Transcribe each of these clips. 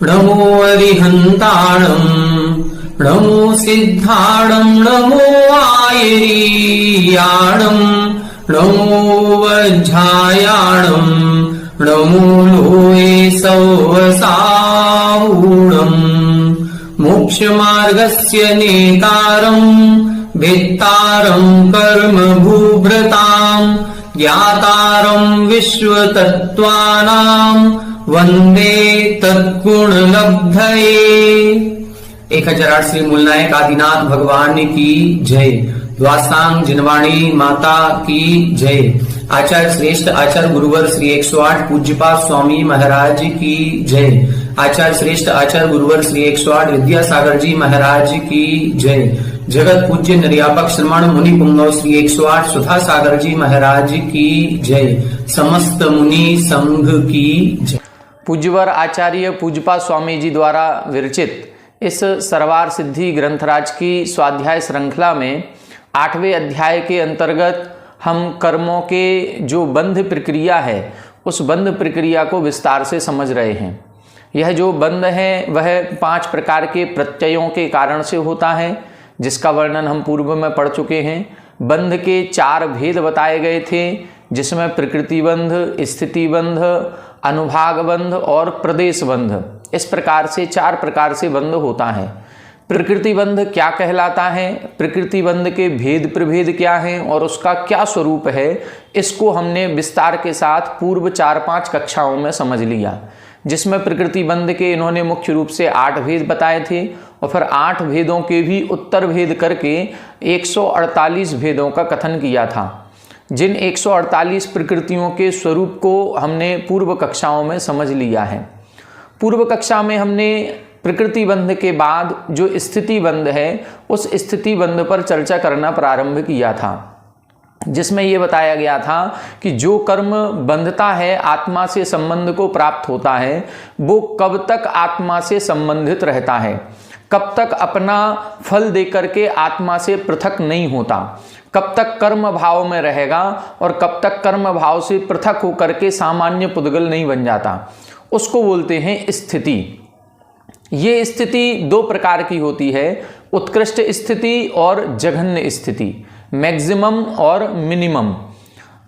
नमो अरिहन्ताणं नमो सिद्धाणं नमो आयर्याणं नमो वज्रायाणं नमो लोये सौवसावूणं मोक्षमार्गस्य नेतारं भेत्तारं कर्मभूभृतां ज्ञातारं विश्वतत्त्वानां वंदे तत्गुणलब्धये। 1008 श्री मूलनायक आदिनाथ भगवान की जय। द्वासांग जिनवाणी माता की जय। आचार्य श्रेष्ठ आचार्य गुरुवर श्री 108 पूज्यपाद स्वामी महाराज की जय। आचार्य श्रेष्ठ आचार्य गुरुवर श्री 108 विद्यासागर जी महाराज की जय। जगत पूज्य निर्यापक श्रमण मुनि पुंगव श्री 108 सुधा सागर जी महाराज की जय। समस्त मुनि संघ की जय। पूज्यवर आचार्य पूज्यपाद स्वामी जी द्वारा विरचित इस सरवार सिद्धि ग्रंथराज की स्वाध्याय श्रृंखला में 8वें अध्याय के अंतर्गत हम कर्मों के जो बंध प्रक्रिया है उस बंध प्रक्रिया को विस्तार से समझ रहे हैं। यह जो बंध है वह 5 प्रकार के प्रत्ययों के कारण से होता है, जिसका वर्णन हम पूर्व में पढ़ चुके हैं। बंध के 4 भेद बताए गए थे, जिसमें प्रकृति बंध, स्थिति बंध, अनुभाग बंध और प्रदेश बंध। इस प्रकार से 4 प्रकार से बंध होता है। प्रकृति बंध क्या कहलाता है, प्रकृति बंध के भेद प्रभेद क्या हैं और उसका क्या स्वरूप है, इसको हमने विस्तार के साथ पूर्व 4-5 कक्षाओं में समझ लिया, जिसमें प्रकृति बंध के इन्होंने मुख्य रूप से 8 भेद बताए थे और फिर 8 भेदों के भी उत्तर भेद करके 148 भेदों का कथन किया था। जिन 148 प्रकृतियों के स्वरूप को हमने पूर्व कक्षाओं में समझ लिया है। पूर्व कक्षा में हमने प्रकृति बंध के बाद जो स्थिति बंध है उस स्थिति बंध पर चर्चा करना प्रारंभ किया था, जिसमें ये बताया गया था कि जो कर्म बंधता है, आत्मा से संबंध को प्राप्त होता है, वो कब तक आत्मा से संबंधित रहता है, कब तक अपना फल देकर के आत्मा से पृथक नहीं होता, कब तक कर्म भाव में रहेगा और कब तक कर्म भाव से पृथक होकर के सामान्य पुद्गल नहीं बन जाता, उसको बोलते हैं स्थिति। ये स्थिति 2 प्रकार की होती है, उत्कृष्ट स्थिति और जघन्य स्थिति, मैक्सिमम और मिनिमम।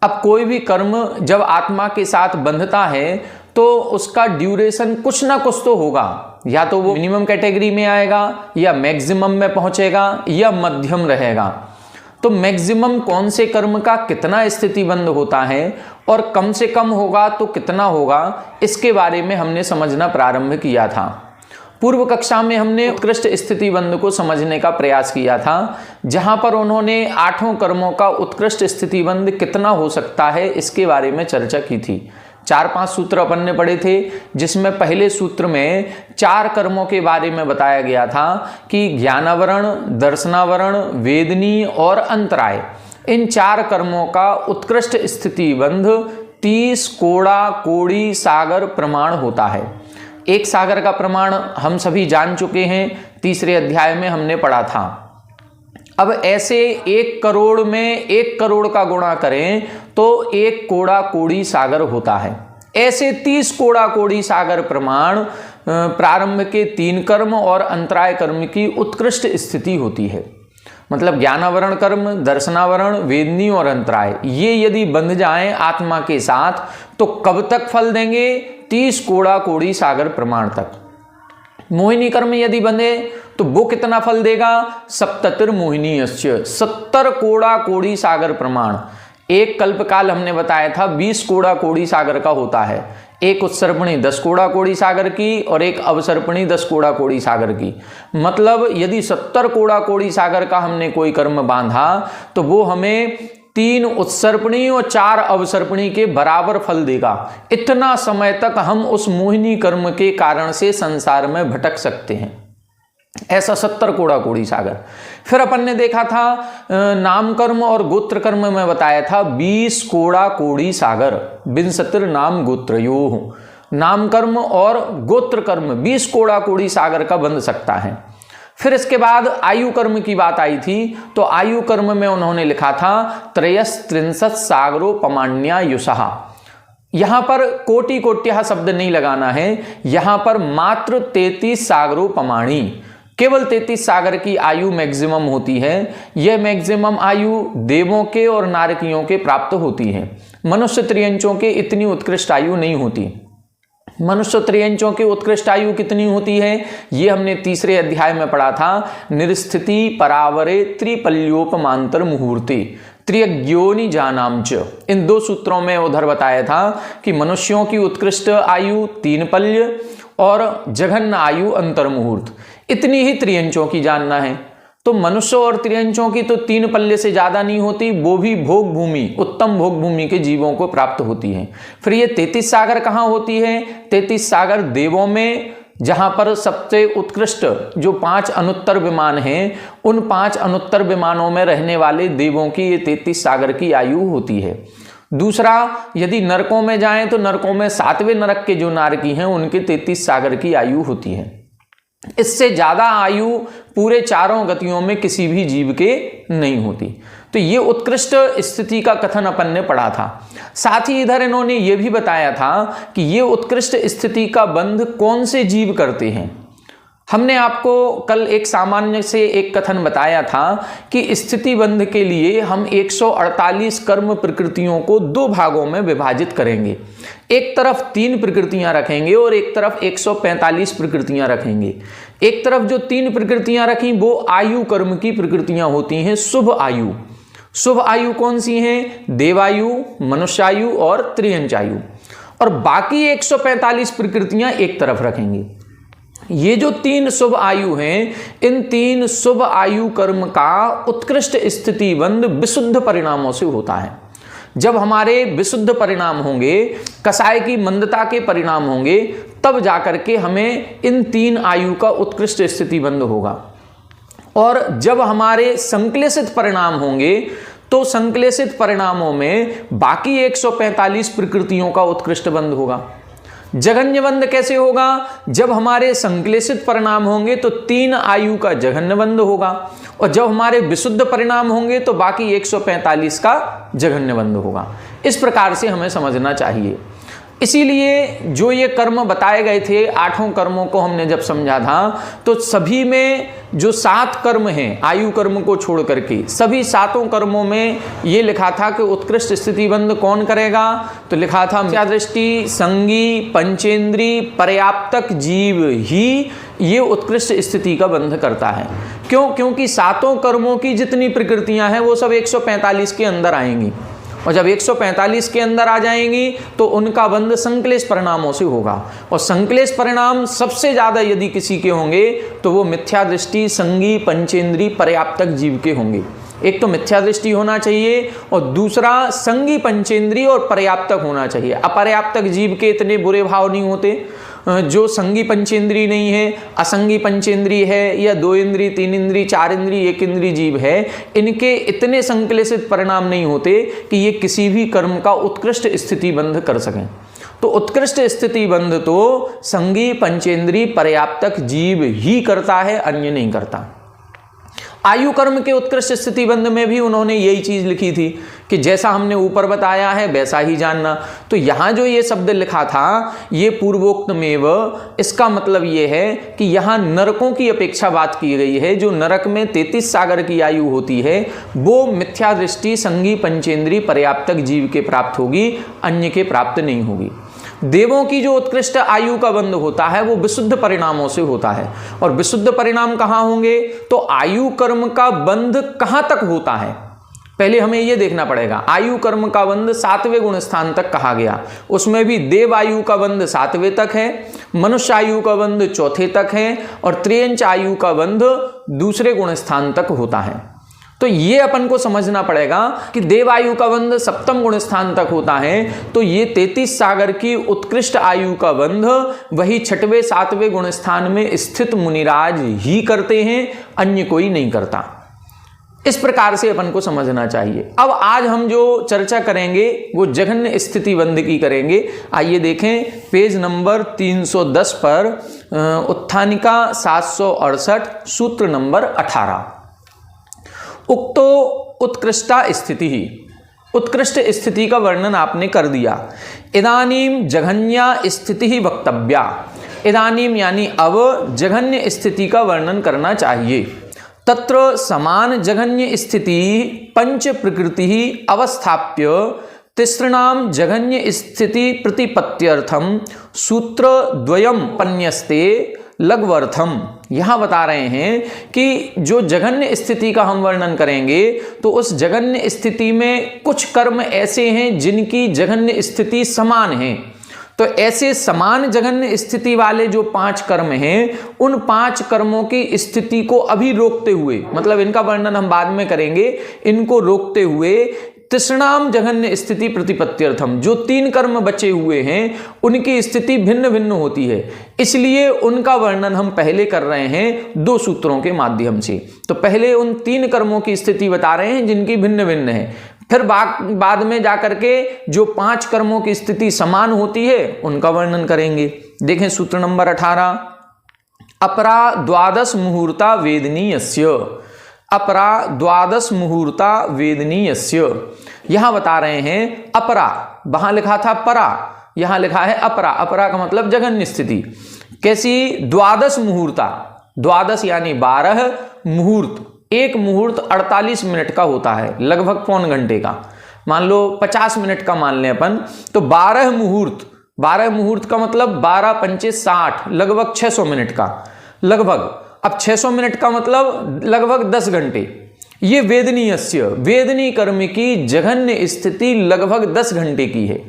अब कोई भी कर्म जब आत्मा के साथ बंधता है तो उसका ड्यूरेशन कुछ ना कुछ तो होगा, या तो वो मिनिमम कैटेगरी में आएगा या मैक्सिमम में पहुंचेगा या मध्यम रहेगा। तो मैक्सिमम कौन से कर्म का कितना स्थिति बंध होता है और कम से कम होगा तो कितना होगा, इसके बारे में हमने समझना प्रारंभ किया था। पूर्व कक्षा में हमने उत्कृष्ट स्थिति बंध को समझने का प्रयास किया था, जहां पर उन्होंने 8 कर्मों का उत्कृष्ट स्थिति बंध कितना हो सकता है इसके बारे में चर्चा की थी। 4-5 सूत्र अपन ने पढ़े थे, जिसमें पहले सूत्र में 4 कर्मों के बारे में बताया गया था कि ज्ञानावरण, दर्शनावरण, वेदनी और अंतराय, इन 4 कर्मों का उत्कृष्ट स्थिति बंध 30 कोड़ा कोड़ी सागर प्रमाण होता है। एक सागर का प्रमाण हम सभी जान चुके हैं, तीसरे अध्याय में हमने पढ़ा था। अब ऐसे 1 करोड़ में 1 करोड़ का गुणा करें तो 1 कोड़ा कोड़ी सागर होता है। ऐसे 30 कोड़ा कोड़ी सागर प्रमाण प्रारंभ के 3 कर्म और अंतराय कर्म की उत्कृष्ट स्थिति होती है। मतलब ज्ञानावरण कर्म, दर्शनावरण, वेदनी और अंतराय, ये यदि बंध जाएं आत्मा के साथ तो कब तक फल देंगे? 30 कोड़ा कोड़ी सागर प्रमाण तक। मोहिनी कर्म यदि बंधे तो वो कितना फल देगा? 70 मोहिनीयस्य, 70 कोड़ा कोड़ी सागर प्रमाण। एक कल्पकाल हमने बताया था 20 कोड़ा कोड़ी सागर का होता है, एक उत्सर्पणी 10 कोड़ा कोड़ी सागर की और एक अवसर्पणी 10 कोड़ा कोड़ी सागर की। मतलब यदि 70 कोड़ा कोड़ी सागर का हमने कोई कर्म बांधा तो वो हमें 3 उत्सर्पणी और 4 अवसर्पणी के बराबर फल देगा। इतना समय तक हम उस मोहिनी कर्म के कारण से संसार में भटक सकते हैं। ऐसा 70 कोड़ा कोड़ी सागर। फिर अपन ने देखा था नाम कर्म और गोत्र कर्म में बताया था 20 कोड़ा कोड़ी सागर। विंशतिर नाम गोत्रयोः। नाम कर्म और गोत्र कर्म 20 कोड़ा कोड़ी सागर का बंध सकता है। फिर इसके बाद आयु कर्म की बात आई थी, तो आयु कर्म में उन्होंने लिखा था 33 सागरोपमान्यायुषः। यहां पर कोटि कोट्यः शब्द नहीं लगाना है, यहां पर मात्र 33 सागरोपमाणी, केवल 33 सागर की आयु मैक्सिमम होती है। यह मैक्सिमम आयु देवों के और नारकियों के प्राप्त होती है। मनुष्य त्रियंचों के इतनी उत्कृष्ट आयु नहीं होती। मनुष्य त्रियंचों की उत्कृष्ट आयु कितनी होती है, ये हमने तीसरे अध्याय में पढ़ा था। निरस्थिति परावरे त्रिपल्योपमांतर मुहूर्ते त्रियज्ञोनि जानाम च। इन 2 सूत्रों में उधर बताया था कि मनुष्यों की उत्कृष्ट आयु 3 पल्य और जघन्य आयु अंतर मुहूर्त, इतनी ही त्रियंचों की जानना है। तो मनुष्य और त्रियंचों की तो 3 पल्ले से ज्यादा नहीं होती, वो भी भोग भूमि, उत्तम भोग भूमि के जीवों को प्राप्त होती है। फिर ये 33 सागर कहाँ होती है? 33 सागर देवों में, जहां पर सबसे उत्कृष्ट जो 5 अनुत्तर विमान हैं, उन 5 अनुत्तर विमानों में रहने वाले देवों की ये 33 सागर की आयु होती है। दूसरा, यदि नरकों में जाएं तो नरकों में 7वें नरक के जो नारकी हैं उनके 33 सागर की आयु होती है। इससे ज्यादा आयु पूरे 4 गतियों में किसी भी जीव के नहीं होती। तो ये उत्कृष्ट स्थिति का कथन अपन ने पढ़ा था। साथ ही इधर इन्होंने ये भी बताया था कि ये उत्कृष्ट स्थिति का बंध कौन से जीव करते हैं। हमने आपको कल एक सामान्य से एक कथन बताया था कि स्थिति बंध के लिए हम 148 कर्म प्रकृतियों को 2 भागों में विभाजित करेंगे। एक तरफ 3 प्रकृतियां रखेंगे और एक तरफ 145 प्रकृतियां रखेंगे। एक तरफ जो 3 प्रकृतियां रखी वो आयु कर्म की प्रकृतियां होती हैं, शुभ आयु। शुभ आयु कौन सी हैं? देवायु, मनुष्यायु और त्रियंचायु। और बाकी 145 प्रकृतियां एक तरफ रखेंगे। ये जो 3 शुभ आयु हैं, इन 3 शुभ आयु कर्म का उत्कृष्ट स्थिति बंध विशुद्ध परिणामों से होता है। जब हमारे विशुद्ध परिणाम होंगे, कसाय की मंदता के परिणाम होंगे, तब जाकर के हमें इन 3 आयु का उत्कृष्ट स्थिति बंध होगा। और जब हमारे संक्लेशित परिणाम होंगे तो संक्लेशित परिणामों में बाकी 145 प्रकृतियों का उत्कृष्ट बंध होगा। जघन्य बंध कैसे होगा? जब हमारे संक्लेशित परिणाम होंगे तो 3 आयु का जघन्य बंध होगा, और जब हमारे विशुद्ध परिणाम होंगे तो बाकी 145 का जघन्य बंध होगा। इस प्रकार से हमें समझना चाहिए। इसीलिए जो ये कर्म बताए गए थे, 8 कर्मों को हमने जब समझा था, तो सभी में जो 7 कर्म हैं, आयु कर्म को छोड़ करके सभी 7 कर्मों में ये लिखा था कि उत्कृष्ट स्थिति बंध कौन करेगा। तो लिखा था मिथ्या दृष्टि, संगी, पंचेंद्री, पर्याप्तक जीव ही ये उत्कृष्ट स्थिति का बंध करता है। क्यों? क्योंकि 7 कर्मों की जितनी प्रकृतियां हैं वो सब 145 के अंदर आएंगी, और जब 145 के अंदर आ जाएंगी तो उनका बंध संक्लेश परिणामों से होगा। और संक्लेश परिणाम सबसे ज्यादा यदि किसी के होंगे तो वो मिथ्या दृष्टि, संगी, पंचेंद्री, पर्याप्तक जीव के होंगे। एक तो मिथ्या दृष्टि होना चाहिए और दूसरा संगी, पंचेंद्री और पर्याप्तक होना चाहिए। अपर्याप्तक जीव के इतने बुरे भाव नहीं होते। जो संगी पंचेंद्री नहीं है, असंगी पंचेंद्री है, या 2 इंद्री, 3 इंद्री, 4 इंद्री, 1 इंद्री जीव है, इनके इतने संक्लेशित परिणाम नहीं होते कि ये किसी भी कर्म का उत्कृष्ट स्थिति बंध कर सकें। तो उत्कृष्ट स्थिति बंध तो संगी, पंचेंद्री, पर्याप्तक जीव ही करता है, अन्य नहीं करता। आयु कर्म के उत्कृष्ट स्थिति बंध में भी उन्होंने यही चीज लिखी थी कि जैसा हमने ऊपर बताया है वैसा ही जानना। तो यहां जो ये शब्द लिखा था ये पूर्वोक्त मेव, इसका मतलब ये है कि यहां नरकों की अपेक्षा बात की गई है। जो नरक में 33 सागर की आयु होती है वो मिथ्या दृष्टि, संगी, पंचेंद्री, पर्याप्तक जीव के प्राप्त होगी, अन्य के प्राप्त नहीं होगी। देवों की जो उत्कृष्ट आयु का बंध होता है वो विशुद्ध परिणामों से होता है। और विशुद्ध परिणाम कहां होंगे? तो आयु कर्म का बंध कहां तक होता है, पहले हमें यह देखना पड़ेगा। आयु कर्म का बंध 7वें गुण स्थान तक कहा गया, उसमें भी देव आयु का बंध 7वें तक है, मनुष्य आयु का बंध 4थे तक है, और त्रियंच आयु का बंध 2 गुण स्थान तक होता है। तो तो ये अपन को समझना पड़ेगा कि देव आयु का बंध सप्तम गुण स्थान तक होता है, तो ये 33 सागर की उत्कृष्ट आयु का बंध वही छठवें सातवें गुण स्थान में स्थित मुनिराज ही करते हैं, अन्य कोई नहीं करता। इस प्रकार से अपन को समझना चाहिए। अब आज हम जो चर्चा करेंगे वो जघन्य स्थिति बंध की करेंगे। आइए देखें पेज नंबर 310 पर उत्थानिका 768 सूत्र नंबर 18। उक्तो उत्कृष्टा स्थिति ही, उत्कृष्ट स्थिति का वर्णन आपने कर दिया। इदानीम जघन्या स्थिति ही वक्तव्या, इदानीम यानी अब जघन्य स्थिति का वर्णन करना चाहिए। तत्र समान जघन्य स्थिति पंच प्रकृति ही अवस्थाप्य तिसृणाम जघन्य स्थिति प्रतिपत्त्यर्थम सूत्र द्वयम पन्यस्ते लघ्वर्थम। यहाँ बता रहे हैं कि जो जघन्य स्थिति का हम वर्णन करेंगे तो उस जघन्य स्थिति में कुछ कर्म ऐसे हैं जिनकी जघन्य स्थिति समान है। तो ऐसे समान जघन्य स्थिति वाले जो 5 कर्म हैं, उन 5 कर्मों की स्थिति को अभी रोकते हुए, मतलब इनका वर्णन हम बाद में करेंगे, इनको रोकते हुए तिसृणाम जघन्य स्थिति प्रतिपत्त्यर्थम, जो 3 कर्म बचे हुए हैं उनकी स्थिति भिन्न भिन्न होती है, इसलिए उनका वर्णन हम पहले कर रहे हैं 2 सूत्रों के माध्यम से। तो पहले उन 3 कर्मों की स्थिति बता रहे हैं जिनकी भिन्न भिन्न है, फिर बाद में जाकर के जो 5 कर्मों की स्थिति समान होती है उनका वर्णन करेंगे। देखें सूत्र नंबर 18। अपरा द्वादश मुहूर्ता वेदनीयस्य, अपरा द्वादश मुहूर्ता वेदनीयस्य। यहां बता रहे हैं अपरा, वहां लिखा था परा, यहां लिखा है अपरा। अपरा का मतलब जघन्य स्थिति। कैसी? द्वादश मुहूर्ता, द्वादश यानी 12 मुहूर्त। एक मुहूर्त 48 मिनट का होता है, लगभग पौन घंटे का। मान लो 50 मिनट का मान लें अपन, तो 12 मुहूर्त, 12 मुहूर्त का मतलब 12 पंचे 60, लगभग 600 मिनट का, लगभग। अब 600 मिनट का मतलब लगभग 10 घंटे। ये वेदनीयस्य, वेदनी कर्म की जघन्य स्थिति लगभग 10 घंटे की है।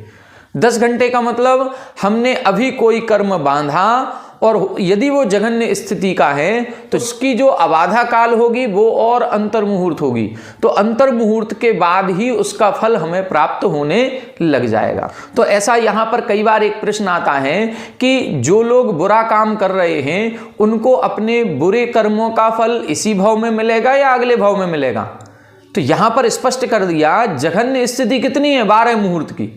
10 घंटे का मतलब हमने अभी कोई कर्म बांधा और यदि वो जघन्य स्थिति का है तो इसकी जो अबाधा काल होगी वो और अंतर मुहूर्त होगी, तो अंतर मुहूर्त के बाद ही उसका फल हमें प्राप्त होने लग जाएगा। तो ऐसा यहाँ पर कई बार एक प्रश्न आता है कि जो लोग बुरा काम कर रहे हैं उनको अपने बुरे कर्मों का फल इसी भाव में मिलेगा या अगले भाव में मिलेगा। तो यहाँ पर स्पष्ट कर दिया जघन्य स्थिति कितनी है, 12 मुहूर्त की,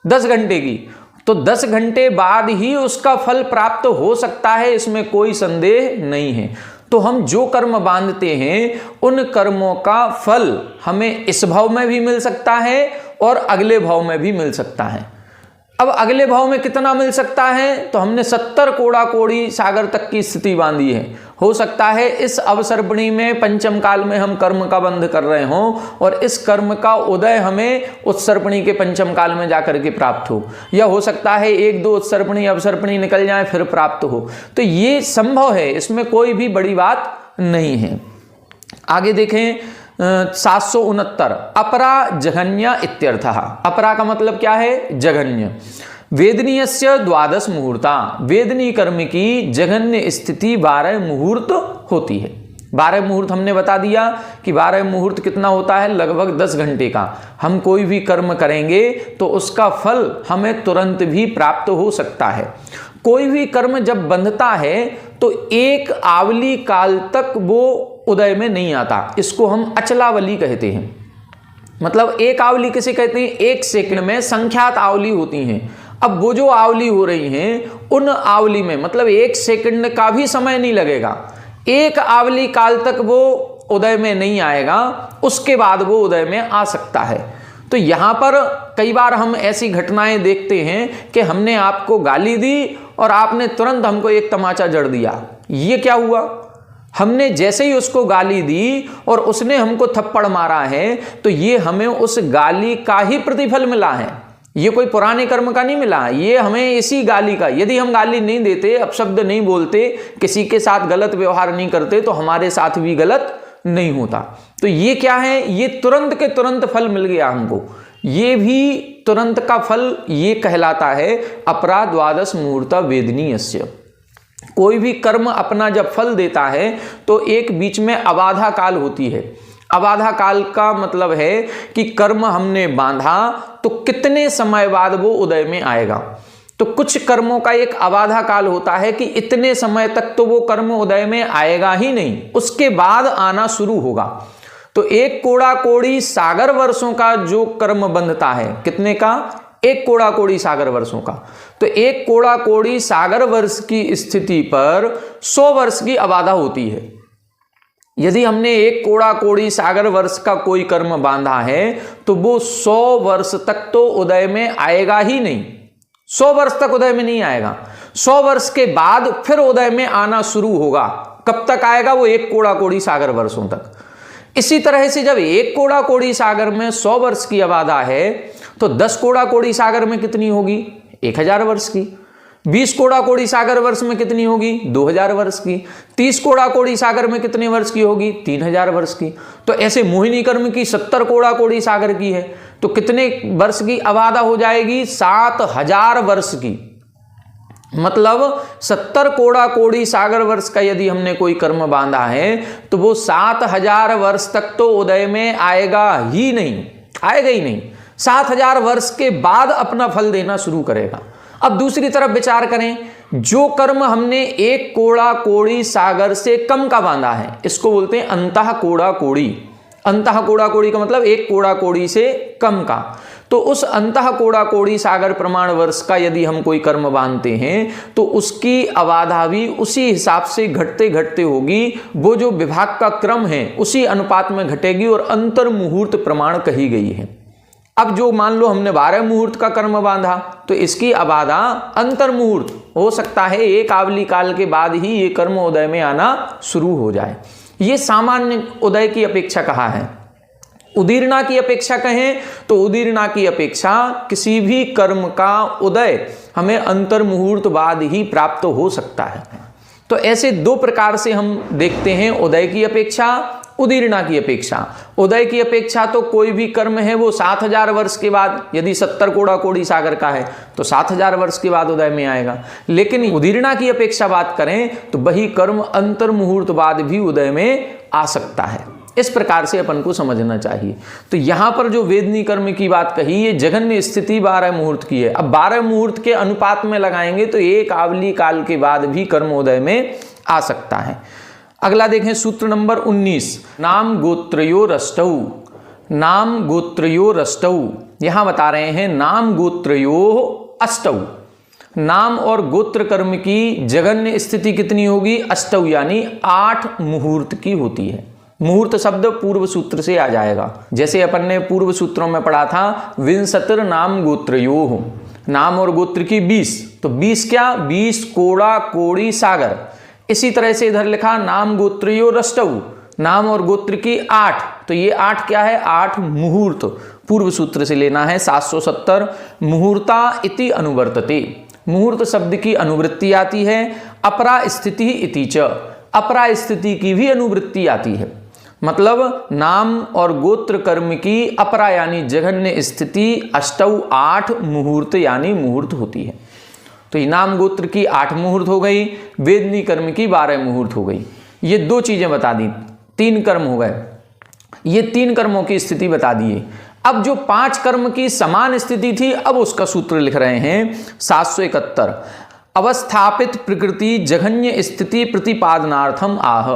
10 घंटे की, तो 10 घंटे बाद ही उसका फल प्राप्त हो सकता है, इसमें कोई संदेह नहीं है। तो हम जो कर्म बांधते हैं उन कर्मों का फल हमें इस भाव में भी मिल सकता है और अगले भाव में भी मिल सकता है। अब अगले भाव में कितना मिल सकता है, तो हमने 70 कोड़ा कोड़ी सागर तक की स्थिति बांधी है। हो सकता है इस अवसर्पणी में पंचम काल में हम कर्म का बंध कर रहे हों और इस कर्म का उदय हमें उत्सर्पणी के पंचम काल में जाकर के प्राप्त हो, या हो सकता है 1-2 उत्सर्पणी अवसर्पणी निकल जाए फिर प्राप्त हो। तो ये संभव है, इसमें कोई भी बड़ी बात नहीं है। आगे देखें 769 अपरा जघन्या इत्यर्थः। अपरा का मतलब क्या है? जघन्य। वेदनीयस्य द्वादश मुहूर्ता, वेदनी कर्म की जघन्य स्थिति 12 मुहूर्त होती है। 12 मुहूर्त हमने बता दिया कि 12 मुहूर्त कितना होता है, लगभग 10 घंटे का। हम कोई भी कर्म करेंगे तो उसका फल हमें तुरंत भी प्राप्त हो सकता है। कोई भी कर्म जब बंधता है तो एक आवली काल तक वो उदय में नहीं आता, इसको हम अचलावली कहते हैं। मतलब एक आवली किसे कहते हैं? 1 सेकंड में संख्यात आवली होती हैं। अब वो जो आवली हो रही हैं उन आवली में मतलब 1 सेकंड का भी समय नहीं लगेगा, एक आवली काल तक वो उदय में नहीं आएगा, उसके बाद वो उदय में आ सकता है। तो यहाँ पर कई बार हम ऐसी घटनाएं देखते हैं कि हमने आपको गाली दी और आपने तुरंत हमको एक तमाचा जड़ दिया। ये क्या हुआ? हमने जैसे ही उसको गाली दी और उसने हमको थप्पड़ मारा है तो ये हमें उस गाली का ही प्रतिफल मिला है, ये कोई पुराने कर्म का नहीं मिला। ये हमें इसी गाली का, यदि हम गाली नहीं देते, अपशब्द नहीं बोलते, किसी के साथ गलत व्यवहार नहीं करते तो हमारे साथ भी गलत नहीं होता। तो ये क्या है? ये तुरंत के तुरंत फल मिल गया हमको, ये भी तुरंत का फल ये कहलाता है अपरा द्वादश मुहूर्ता वेदनीयस्य। कोई भी कर्म अपना जब फल देता है तो एक बीच में अबाधा काल होती है। अबाधा काल का मतलब है कि कर्म हमने बांधा तो कितने समय बाद वो उदय में आएगा। तो कुछ कर्मों का एक अबाधा काल होता है कि इतने समय तक तो वो कर्म उदय में आएगा ही नहीं, उसके बाद आना शुरू होगा। तो एक कोड़ा कोड़ी सागर वर्षों का जो कर्म बंधता है, कितने का? एक कोड़ा कोड़ी सागर वर्षों का। तो एक कोड़ा कोड़ी सागर वर्ष की स्थिति पर 100 वर्ष की अबाधा होती है। यदि हमने एक कोड़ा कोड़ी सागर वर्ष का कोई कर्म बांधा है तो वो 100 वर्ष तक तो उदय में आएगा ही नहीं, 100 वर्ष तक उदय में नहीं आएगा। 100 वर्ष के बाद फिर उदय में आना शुरू होगा। कब तक आएगा? वो एक कोड़ा कोड़ी सागर वर्षों तक। इसी तरह से जब एक कोड़ा कोड़ी सागर में 100 वर्ष की अबाधा है तो 10 कोड़ा कोड़ी सागर में कितनी होगी? 1000 वर्ष की। 20 कोड़ा कोड़ी सागर वर्ष में कितनी होगी? 2000 वर्ष की। 30 कोड़ा कोड़ी सागर में कितने वर्ष की होगी? 3000 वर्ष की। तो ऐसे मोहिनी कर्म की 70 कोड़ा कोड़ी सागर की है तो कितने वर्ष की अबाधा हो जाएगी? 7000 वर्ष की। मतलब 70 कोड़ा कोड़ी सागर वर्ष का यदि हमने कोई कर्म बांधा है तो वो 7000 वर्ष तक तो उदय में आएगा ही नहीं, आएगा ही नहीं। 7000 वर्ष के बाद अपना फल देना शुरू करेगा। अब दूसरी तरफ विचार करें, जो कर्म हमने एक कोड़ा कोड़ी सागर से कम का बांधा है, इसको बोलते हैं अंतः कोड़ा कोड़ी। अंतः कोड़ा कोड़ी का मतलब एक कोड़ा कोड़ी से कम का। तो उस अंतः कोड़ा कोड़ी सागर प्रमाण वर्ष का यदि हम कोई कर्म बांधते हैं तो उसकी अबाधा भी उसी हिसाब से घटते घटते होगी। वो जो विभाग का क्रम है उसी अनुपात में घटेगी और अंतर मुहूर्त प्रमाण कही गई है। अब जो मान लो हमने 12 मुहूर्त का कर्म बांधा तो इसकी अबाधा अंतर मुहूर्त हो सकता है, एक आवली काल के बाद ही ये कर्म उदय में आना शुरू हो जाए। ये सामान्य उदय की अपेक्षा कहा है। उदीर्णा की अपेक्षा कहें तो उदीर्णा की अपेक्षा किसी भी कर्म का उदय हमें अंतर मुहूर्त बाद ही प्राप्त हो सकता है। तो ऐसे दो प्रकार से हम देखते हैं, उदय की अपेक्षा, उदीर्णा की अपेक्षा। उदय की अपेक्षा तो कोई भी कर्म है वो 7000 वर्ष के बाद, यदि 70 कोड़ा कोड़ी सागर का है तो 7000 वर्ष के बाद उदय में आएगा। लेकिन उदीर्णा की अपेक्षा बात करें तो वही कर्म अंतर मुहूर्त बाद भी उदय में आ सकता है। इस प्रकार से अपन को समझना चाहिए। तो यहां पर जो वेदनी कर्म की बात कही, ये जघन्य स्थिति 12 मुहूर्त की है। अब 12 मुहूर्त के अनुपात में लगाएंगे तो एक आवली काल के बाद भी कर्म उदय में आ सकता है। अगला देखें सूत्र नंबर 19, नाम गोत्रयो रष्टौ। नाम गोत्रयो रष्टौ, यहां बता रहे हैं नाम गोत्रयो अष्टौ। नाम और गोत्र कर्म की जघन्य स्थिति कितनी होगी? अष्टौ, यानी 8 मुहूर्त की होती है। मुहूर्त शब्द पूर्व सूत्र से आ जाएगा। जैसे अपन ने पूर्व सूत्रों में पढ़ा था विंशतिर नाम गोत्रयोः, नाम और गोत्र की 20, तो 20 क्या? 20 कोड़ा कोड़ी सागर। इसी तरह से इधर लिखा नाम गोत्रयो रष्टौ, नाम और गोत्र की 8, तो ये 8 क्या है? 8 मुहूर्त। पूर्व सूत्र से लेना है 770। मुहूर्ता इति अनुवर्तते, मुहूर्त शब्द की अनुवृत्ति आती है। अपरा स्थिति इति च, अपरा स्थिति की भी अनुवृत्ति आती है। मतलब नाम और गोत्र कर्म की अपरा यानी जघन्य स्थिति अष्टौ 8 मुहूर्त यानी मुहूर्त होती है। तो ये नाम गोत्र की 8 मुहूर्त हो गई, वेदनी कर्म की 12 मुहूर्त हो गई। ये 2 चीजें बता दी, 3 कर्म हो गए। ये 3 कर्मों की स्थिति बता दिए। अब जो 5 कर्म की समान स्थिति थी, अब उसका सूत्र लिख रहे हैं 771। अवस्थापित प्रकृति जघन्य स्थिति प्रतिपादनार्थम आह।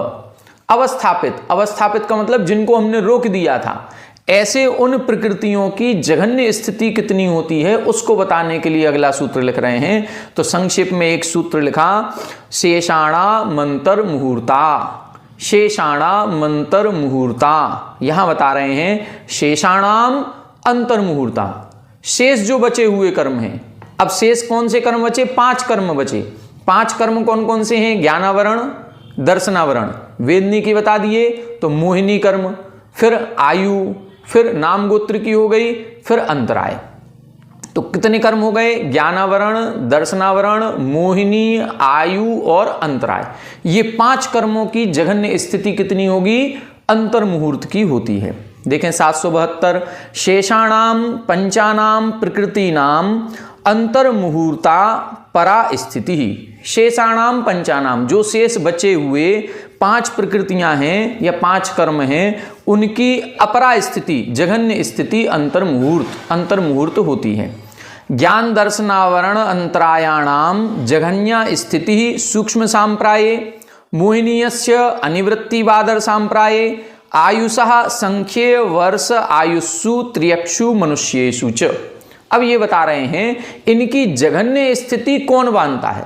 अवस्थापित, अवस्थापित का मतलब जिनको हमने रोक दिया था, ऐसे उन प्रकृतियों की जघन्य स्थिति कितनी होती है उसको बताने के लिए अगला सूत्र लिख रहे हैं। तो संक्षेप में एक सूत्र लिखा, शेषाणा मंतर मुहूर्ता। शेषाणा मंतर मुहूर्ता, यहां बता रहे हैं शेषाणाम अंतर मुहूर्ता, शेष जो बचे हुए कर्म हैं। अब शेष कौन से कर्म बचे? 5 कर्म बचे। 5 कर्म कौन कौन से हैं? ज्ञानावरण, दर्शनावरण, वेदनी की बता दिए, तो मोहिनी कर्म, फिर आयु, फिर नाम गोत्र की हो गई, फिर अंतराय। तो कितने कर्म हो गए? ज्ञानावरण, दर्शनावरण, मोहिनी, आयु और अंतराय। ये 5 कर्मों की जघन्य स्थिति कितनी होगी? अंतर मुहूर्त की होती है। देखें 772, शेषाणाम पंचानाम प्रकृतीनाम अंतर्मुहूर्ता परा स्थिति ही शेषाणाम पंचानाम, जो शेष बचे हुए 5 प्रकृतियां हैं या 5 कर्म हैं, उनकी अपरा स्थिति, जघन्य स्थिति अंतर्मुहूर्त होती है। ज्ञान दर्शनावरण अंतरायाणाम जघन्या स्थिति सूक्ष्म सांप्राये मोहिनीयस्य अनिवृत्तिवादर सांप्राये आयुषः संख्ये वर्ष आयुषु त्र्यक्षु मनुष्येषु च। अब ये बता रहे हैं इनकी जघन्य स्थिति कौन बांधता है।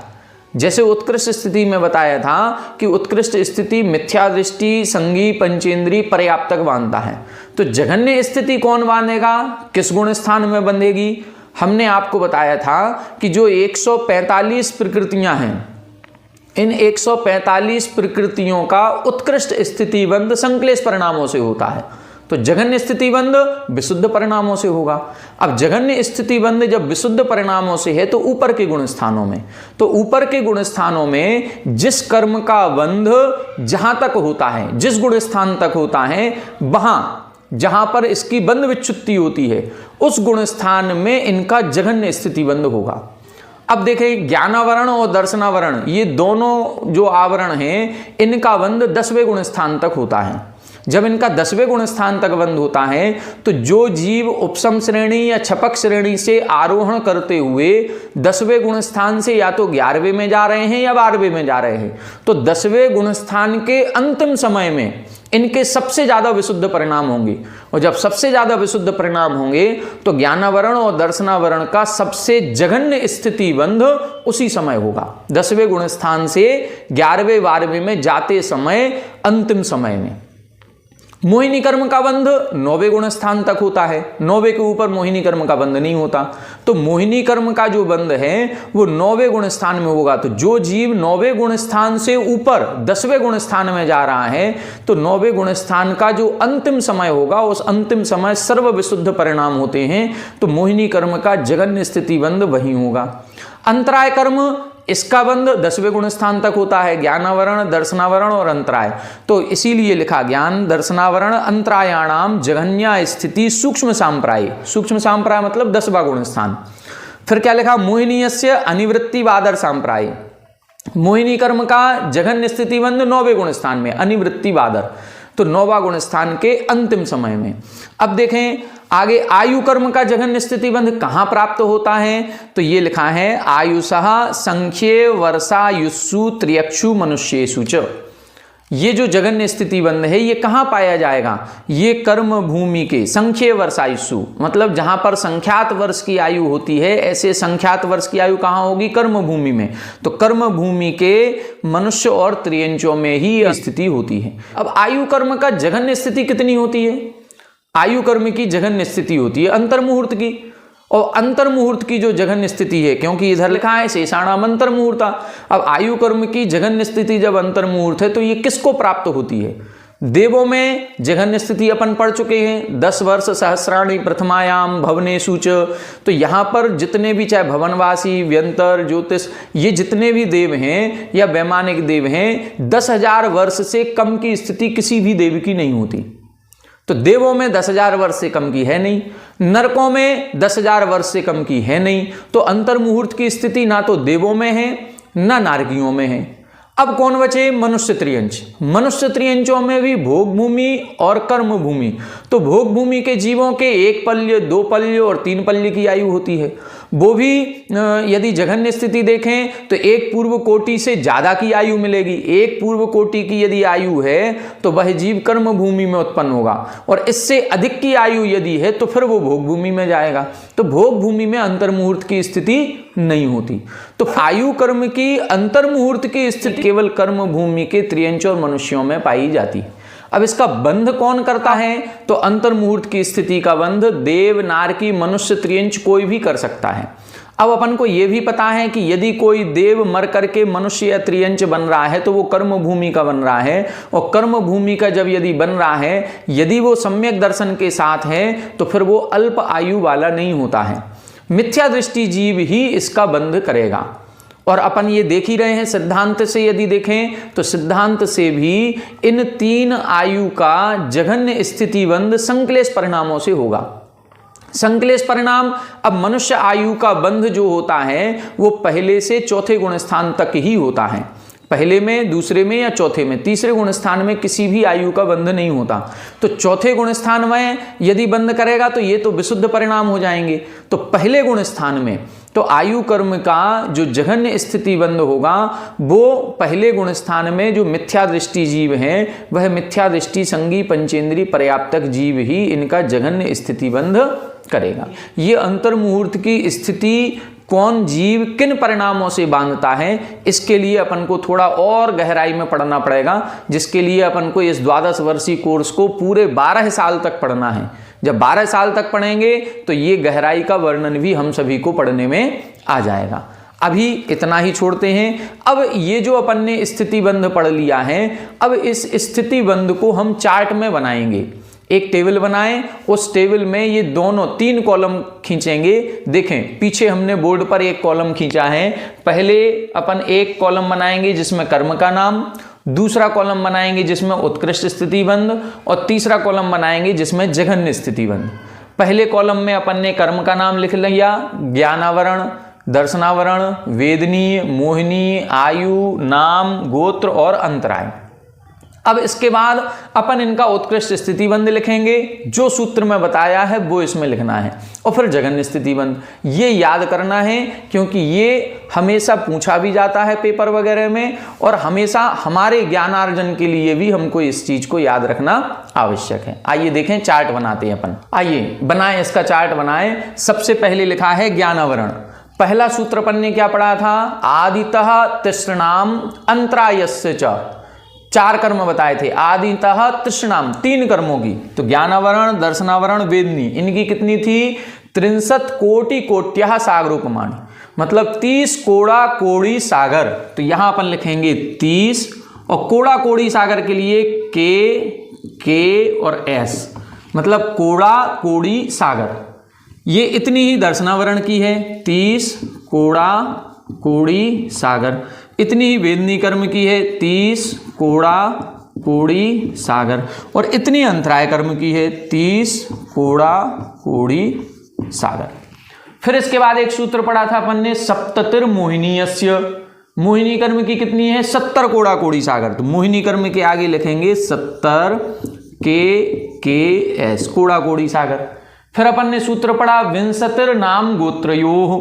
जैसे उत्कृष्ट स्थिति में बताया था कि उत्कृष्ट स्थिति मिथ्या दृष्टि, संगी, पंचेंद्री, पर्याप्तक बांधता है, तो जघन्य स्थिति कौन बांधेगा, किस गुण स्थान में बंधेगी। हमने आपको बताया था कि जो 145 प्रकृतियां हैं, इन 145 प्रकृतियों का उत्कृष्ट स्थिति बंध संक्लेश परिणामों से होता है, तो जघन्य स्थिति बंध विशुद्ध परिणामों से होगा। अब जघन्य स्थिति बंध जब विशुद्ध परिणामों से है तो ऊपर के गुण स्थानों में, तो ऊपर के गुण स्थानों में जिस कर्म का बंध जहां तक होता है, जिस गुण स्थान तक होता है, वहां जहां पर इसकी बंध विच्छुत्ति होती है, उस गुण स्थान में इनका जघन्य स्थिति बंध होगा। अब देखें, ज्ञानावरण और दर्शनावरण, ये दोनों जो आवरण हैं, इनका बंध 10वें गुण स्थान तक होता है। जब इनका 10वें गुण स्थान तक बंध होता है तो जो जीव उपसम श्रेणी या छपक श्रेणी से आरोहण करते हुए 10वें गुण स्थान से या तो 11वें में जा रहे हैं या 12वें में जा रहे हैं, तो 10वें गुण स्थान के अंतिम समय में इनके सबसे ज्यादा विशुद्ध परिणाम होंगे। और जब सबसे ज्यादा विशुद्ध परिणाम होंगे तो ज्ञानावरण और दर्शनावरण का सबसे जघन्य स्थिति बंध उसी समय होगा, 10वें गुण स्थान से 11वें 12वें में जाते समय, अंतिम समय में। मोहिनी कर्म का बंध 9वें गुण स्थान तक होता है, 9वें के ऊपर मोहिनी कर्म का बंध नहीं होता, तो मोहिनी कर्म का जो बंध है वो 9वें गुण स्थान में होगा। तो जो जीव 9वें गुण स्थान से ऊपर 10वें गुण स्थान में जा रहा है, तो 9वें गुण स्थान का जो अंतिम समय होगा, उस अंतिम समय सर्व विशुद्ध परिणाम होते हैं, तो मोहिनी कर्म का जघन्य स्थिति बंध वही होगा। अंतराय कर्म, इसका बंध 10वें गुण स्थान तक होता है, ज्ञानावरण, दर्शनावरण और अंतराय, तो इसीलिए लिखा ज्ञान दर्शनावरण अंतरायाणाम जघन्या स्थिति सूक्ष्म सांप्राय। सूक्ष्म सांप्राय मतलब 10वां गुण स्थान। फिर क्या लिखा, मोहिनीयस्य अनिवृत्तिवादर सांप्राय, मोहिनी कर्म का जघन्य स्थिति बंध 9वें गुण स्थान में, अनिवृत्तिवादर तो 9वां गुण स्थान के अंतिम समय में। अब देखें आगे, आयु कर्म का जघन्य स्थिति बंध कहां प्राप्त होता है, तो ये लिखा है आयुषः संख्ये वर्षायुषु त्र्यक्षु मनुष्येषु च। ये जो जघन्य स्थिति बंध है ये कहां पाया जाएगा, ये कर्म भूमि के संख्ये वर्षायुषु, मतलब जहां पर संख्यात वर्ष की आयु होती है, ऐसे संख्यात वर्ष की आयु कहां होगी, कर्म भूमि में। तो कर्म भूमि के मनुष्य और त्रियंचों में ही यह स्थिति होती है। अब आयु कर्म का जघन्य स्थिति कितनी होती है, आयु कर्म की जघन्य स्थिति होती है अंतर्मुहूर्त की, और अंतर्मुहूर्त की जो जघन्य स्थिति है, क्योंकि इधर लिखा है शेषाणाम अंतर्मुहूर्ता। अब आयु कर्म की जघन्य स्थिति जब अंतर्मुहूर्त है तो ये किसको प्राप्त होती है, देवों में जघन्य स्थिति अपन पढ़ चुके हैं, 10 वर्ष सहस्राणी प्रथमायाम भवनेषु च। तो यहाँ पर जितने भी, चाहे भवनवासी, व्यंतर, ज्योतिष, ये जितने भी देव हैं या वैमानिक देव हैं, 10,000 वर्ष से कम की स्थिति किसी भी देव की नहीं होती। तो देवों में 10,000 वर्ष से कम की है नहीं, नरकों में 10,000 वर्ष से कम की है नहीं, तो अंतर्मुहूर्त की स्थिति ना तो देवों में है ना नारकियों में है। अब कौन बचे, मनुष्य त्रियंच। मनुष्य त्रियंचों में भी भोग भूमि और कर्म भूमि। तो भोग भूमि के जीवों के 1 पल्य, 2 पल्य और 3 पल्य की आयु होती है। वो भी यदि जघन्य स्थिति देखें तो 1 पूर्व कोटि से ज्यादा की आयु मिलेगी। 1 पूर्व कोटि की यदि आयु है तो वह जीव कर्म भूमि में उत्पन्न होगा, और इससे अधिक की आयु यदि है तो फिर वो भोग भूमि में जाएगा। तो भोग भूमि में अंतर्मुहूर्त की स्थिति नहीं होती। तो आयु कर्म की अंतर्मुहूर्त की स्थिति केवल कर्म भूमि के त्रियंच और मनुष्यों में पाई जाती है। अब इसका बंध कौन करता है, तो अंतर्मुहूर्त की स्थिति का बंध देव, नारकी, मनुष्य, त्रियंच कोई भी कर सकता है। अब अपन को यह भी पता है कि यदि कोई देव मर करके मनुष्य या त्रियंच बन रहा है तो वो कर्म भूमि का बन रहा है, और कर्म भूमि का जब यदि बन रहा है, यदि वो सम्यक दर्शन के साथ है तो फिर वो अल्प आयु वाला नहीं होता है। मिथ्या दृष्टि जीव ही इसका बंध करेगा। और अपन ये देख ही रहे हैं, सिद्धांत से यदि देखें तो सिद्धांत से भी इन 3 आयु का जघन्य स्थिति बंध संक्लेश परिणामों से होगा। संक्लेश परिणाम, अब मनुष्य आयु का बंध जो होता है वो पहले से चौथे गुण स्थान तक ही होता है। पहले में, दूसरे में या चौथे में, तीसरे गुण स्थान में किसी भी आयु का बंध नहीं होता। तो चौथे गुण स्थान में यदि बंध करेगा तो ये तो विशुद्ध परिणाम हो जाएंगे। तो पहले गुण स्थान में तो आयु कर्म का जो जघन्य स्थिति बंध होगा वो पहले गुण स्थान में जो मिथ्या दृष्टि जीव है वह मिथ्या दृष्टि संगी पंचेंद्रीय पर्याप्तक जीव ही इनका जघन्य स्थिति बंध करेगा। ये अंतर मुहूर्त की स्थिति कौन जीव किन परिणामों से बांधता है, इसके लिए अपन को थोड़ा और गहराई में पढ़ना पड़ेगा, जिसके लिए अपन को इस 12 वर्षीय कोर्स को पूरे 12 साल तक पढ़ना है। जब 12 साल तक पढ़ेंगे तो ये गहराई का वर्णन भी हम सभी को पढ़ने में आ जाएगा। अभी इतना ही छोड़ते हैं। अब ये जो अपन ने स्थिति बंध पढ़ लिया है, अब इस स्थिति बंध को हम चार्ट में बनाएंगे। एक टेबल बनाएं, उस टेबल में ये दोनों 3 कॉलम खींचेंगे। देखें पीछे हमने बोर्ड पर एक कॉलम खींचा है। पहले अपन एक कॉलम बनाएंगे जिसमें कर्म का नाम, दूसरा कॉलम बनाएंगे जिसमें उत्कृष्ट स्थिति बंध और तीसरा कॉलम बनाएंगे जिसमें जघन्य स्थिति बंध। पहले कॉलम में अपन ने कर्म का नाम लिख लिया, ज्ञानावरण, दर्शनावरण, वेदनीय, मोहिनी, आयु, नाम, गोत्र और अंतराय। अब इसके बाद अपन इनका उत्कृष्ट स्थिति बंध लिखेंगे, जो सूत्र में बताया है वो इसमें लिखना है, और फिर जघन्य स्थिति बंध। ये याद करना है क्योंकि ये हमेशा पूछा भी जाता है पेपर वगैरह में, और हमेशा हमारे ज्ञानार्जन के लिए भी हमको इस चीज को याद रखना आवश्यक है। आइए देखें, चार्ट बनाते हैं अपन। आइए बनाएं, इसका चार्ट बनाएं। सबसे पहले लिखा है ज्ञानावरण। पहला सूत्र अपन ने क्या पढ़ा था? आदितः तृष्णाम अंतरायस्य च। 4 कर्म बताए थे, आदितः तृष्णाम, 3 कर्मों की। तो ज्ञानावरण, दर्शनावरण, वेदनी, इनकी कितनी थी? 63 कोटि कोट्यः सागरोपमानि, मतलब 30 कोड़ा कोड़ी सागर। तो यहां अपन लिखेंगे 30, और कोड़ा कोड़ी सागर के लिए के और एस, मतलब कोड़ा कोड़ी सागर। ये इतनी ही दर्शनावरण की है, 30 कोड़ा कोड़ी सागर। इतनी ही वेदनी कर्म की है, 30 कोड़ा कोड़ी सागर। और इतनी अंतराय कर्म की है, 30 कोड़ा कोड़ी सागर। फिर इसके बाद एक सूत्र पढ़ा था अपन ने, सप्ततिर मोहिनीयस्य। मोहिनी कर्म की कितनी है? 70 कोड़ा कोड़ी सागर। तो मोहिनी कर्म के आगे लिखेंगे 70 के एस, कोड़ा कोड़ी सागर। फिर अपन ने सूत्र पढ़ा विंशतिर नाम गोत्रयोः।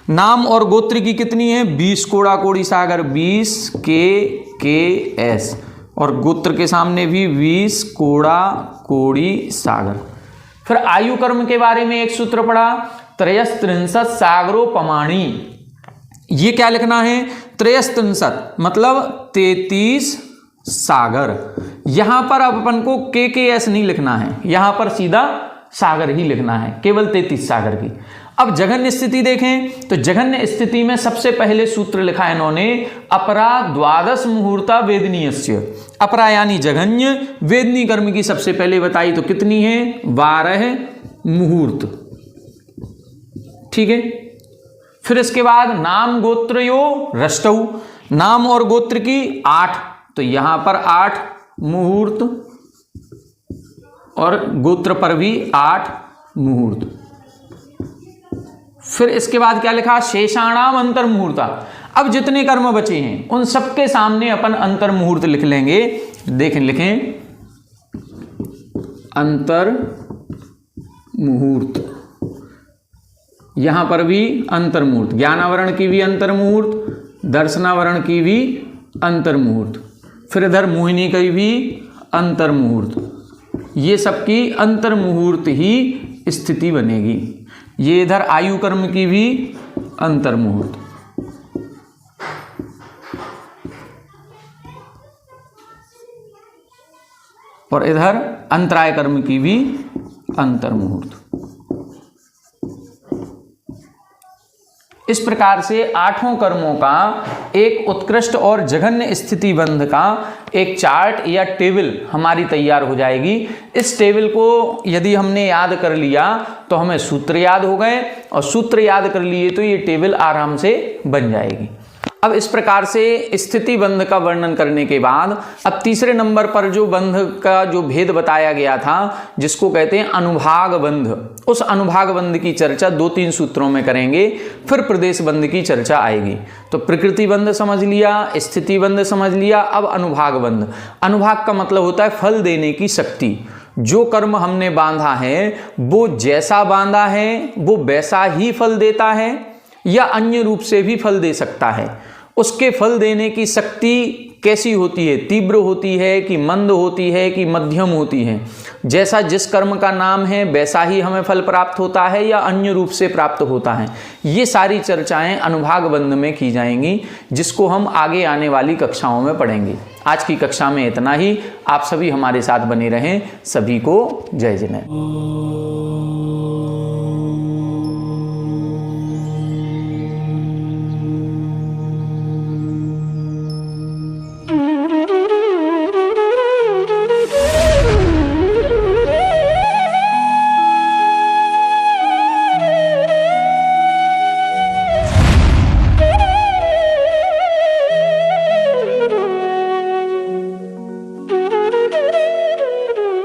नाम और गोत्र की कितनी है? 20 कोड़ा कोड़ी सागर, 20 के एस, और गोत्र के सामने भी 20 कोड़ा कोड़ी सागर। फिर आयु कर्म के बारे में एक सूत्र पढ़ा, 63 सागरोपमाणि। ये क्या लिखना है? 63 मतलब 33 सागर। यहां पर अब अपन को के एस नहीं लिखना है, यहां पर सीधा सागर ही लिखना है, केवल 33 सागर की। अब जघन्य स्थिति देखें, तो जघन्य स्थिति में सबसे पहले सूत्र लिखा है इन्होंने, अपरा 12 मुहूर्ता वेदनीयस्य। अपरा यानी जघन्य, वेदनी कर्म की सबसे पहले बताई तो कितनी है? 12 मुहूर्त। ठीक है। फिर इसके बाद नाम गोत्रयो रष्टौ, नाम और गोत्र की 8, तो यहां पर 8 मुहूर्त, और गोत्र पर भी 8 मुहूर्त। फिर इसके बाद क्या लिखा? शेषाणाम अंतर मुहूर्ता। अब जितने कर्म बचे हैं उन सबके सामने अपन अंतर मुहूर्त लिख लेंगे। देखें, लिखें अंतर मुहूर्त। यहां पर भी अंतर मुहूर्त, ज्ञानावरण की भी अंतर मुहूर्त, दर्शनावरण की भी अंतर मुहूर्त, फिर इधर मोहिनी की भी अंतर मुहूर्त। ये सबकी अंतर मुहूर्त ही स्थिति बनेगी। ये इधर आयु कर्म की भी अंतर मुहूर्त, और इधर अंतराय कर्म की भी अंतर मुहूर्त। इस प्रकार से 8 कर्मों का एक उत्कृष्ट और जघन्य स्थिति बंध का एक चार्ट या टेबल हमारी तैयार हो जाएगी। इस टेबल को यदि हमने याद कर लिया तो हमें सूत्र याद हो गए, और सूत्र याद कर लिए तो ये टेबल आराम से बन जाएगी। अब इस प्रकार से स्थिति बंध का वर्णन करने के बाद अब तीसरे नंबर पर जो बंध का जो भेद बताया गया था, जिसको कहते हैं अनुभाग बंध, उस अनुभाग बंध की चर्चा 2-3 सूत्रों में करेंगे, फिर प्रदेश बंध की चर्चा आएगी। तो प्रकृति बंध समझ लिया, स्थिति बंध समझ लिया, अब अनुभाग बंध। अनुभाग का मतलब होता है फल देने की शक्ति। जो कर्म हमने बांधा है वो जैसा बांधा है वो वैसा ही फल देता है या अन्य रूप से भी फल दे सकता है। उसके फल देने की शक्ति कैसी होती है, तीव्र होती है कि मंद होती है कि मध्यम होती है। जैसा जिस कर्म का नाम है वैसा ही हमें फल प्राप्त होता है या अन्य रूप से प्राप्त होता है। ये सारी चर्चाएं अनुभाग बंध में की जाएंगी, जिसको हम आगे आने वाली कक्षाओं में पढ़ेंगे। आज की कक्षा में इतना ही। आप सभी हमारे साथ बने रहें। सभी को जय जिनेंद्र।